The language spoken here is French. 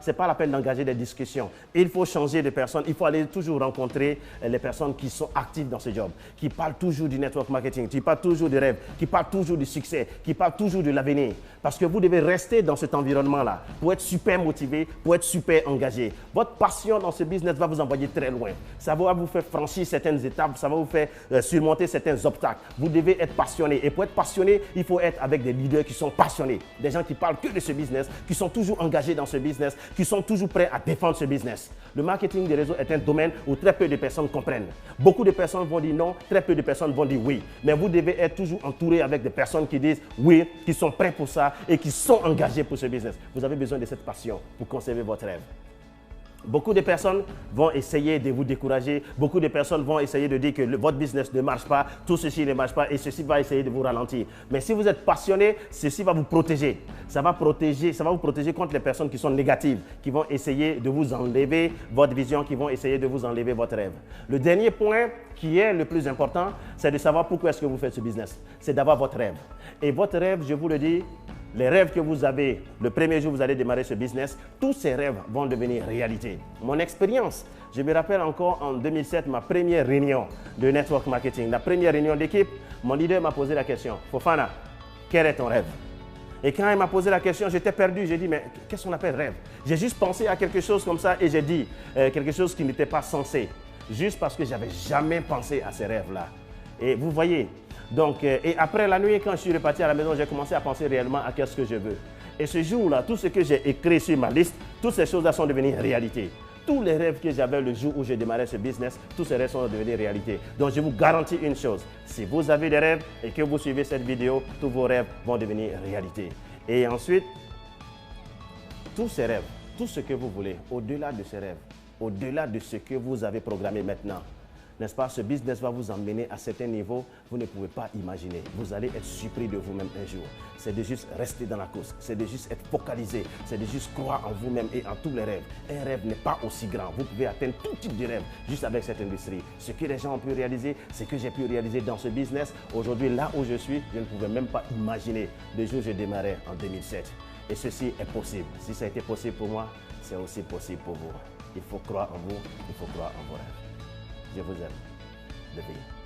Ce n'est pas la peine d'engager des discussions. Il faut changer de personnes. Il faut aller toujours rencontrer les personnes qui sont actives dans ce job, qui parlent toujours du network marketing, qui parlent toujours des rêves, qui parlent toujours du succès, qui parlent toujours de l'avenir. Parce que vous devez rester dans cet environnement-là pour être super motivé, pour être super engagé. Votre passion dans ce business va vous envoyer très loin. Ça va vous faire franchir certaines étapes, ça va vous faire surmonter certains obstacles. Vous devez être passionné. Et pour être passionné, il faut être avec des leaders qui sont passionnés. Des gens qui parlent que de ce business, qui sont toujours engagés dans ce business, qui sont toujours prêts à défendre ce business. Le marketing des réseaux est un domaine où très peu de personnes comprennent. Beaucoup de personnes vont dire non, très peu de personnes vont dire oui. Mais vous devez être toujours entouré avec des personnes qui disent oui, qui sont prêts pour ça et qui sont engagés pour ce business. Vous avez besoin de cette passion pour conserver votre rêve. Beaucoup de personnes vont essayer de vous décourager. Beaucoup de personnes vont essayer de dire que votre business ne marche pas, tout ceci ne marche pas et ceci va essayer de vous ralentir. Mais si vous êtes passionné, ceci va vous protéger. Ça va vous protéger contre les personnes qui sont négatives, qui vont essayer de vous enlever votre vision, qui vont essayer de vous enlever votre rêve. Le dernier point qui est le plus important, c'est de savoir pourquoi est-ce que vous faites ce business. C'est d'avoir votre rêve. Et votre rêve, je vous le dis, les rêves que vous avez, le premier jour où vous allez démarrer ce business, tous ces rêves vont devenir réalité. Mon expérience, je me rappelle encore en 2007, ma première réunion de network marketing, la première réunion d'équipe, mon leader m'a posé la question, Fofana, quel est ton rêve? Et quand il m'a posé la question, j'étais perdu. J'ai dit, mais qu'est-ce qu'on appelle rêve? J'ai juste pensé à quelque chose comme ça et j'ai dit quelque chose qui n'était pas censé, juste parce que je n'avais jamais pensé à ces rêves-là. Et vous voyez, donc, et après la nuit, quand je suis reparti à la maison, j'ai commencé à penser réellement à qu'est-ce que je veux. Et ce jour-là, tout ce que j'ai écrit sur ma liste, toutes ces choses-là sont devenues réalité. Tous les rêves que j'avais le jour où j'ai démarré ce business, tous ces rêves sont devenus réalité. Donc, je vous garantis une chose, si vous avez des rêves et que vous suivez cette vidéo, tous vos rêves vont devenir réalité. Et ensuite, tous ces rêves, tout ce que vous voulez, au-delà de ces rêves, au-delà de ce que vous avez programmé maintenant, n'est-ce pas, ce business va vous emmener à certains niveaux, vous ne pouvez pas imaginer. Vous allez être surpris de vous-même un jour. C'est de juste rester dans la course, c'est de juste être focalisé, c'est de juste croire en vous-même et en tous les rêves. Un rêve n'est pas aussi grand. Vous pouvez atteindre tout type de rêve juste avec cette industrie. Ce que les gens ont pu réaliser, ce que j'ai pu réaliser dans ce business, aujourd'hui, là où je suis, je ne pouvais même pas imaginer le jour où je démarrais en 2007. Et ceci est possible. Si ça a été possible pour moi, c'est aussi possible pour vous. Il faut croire en vous, il faut croire en vos rêves. Je vous aime. De vie.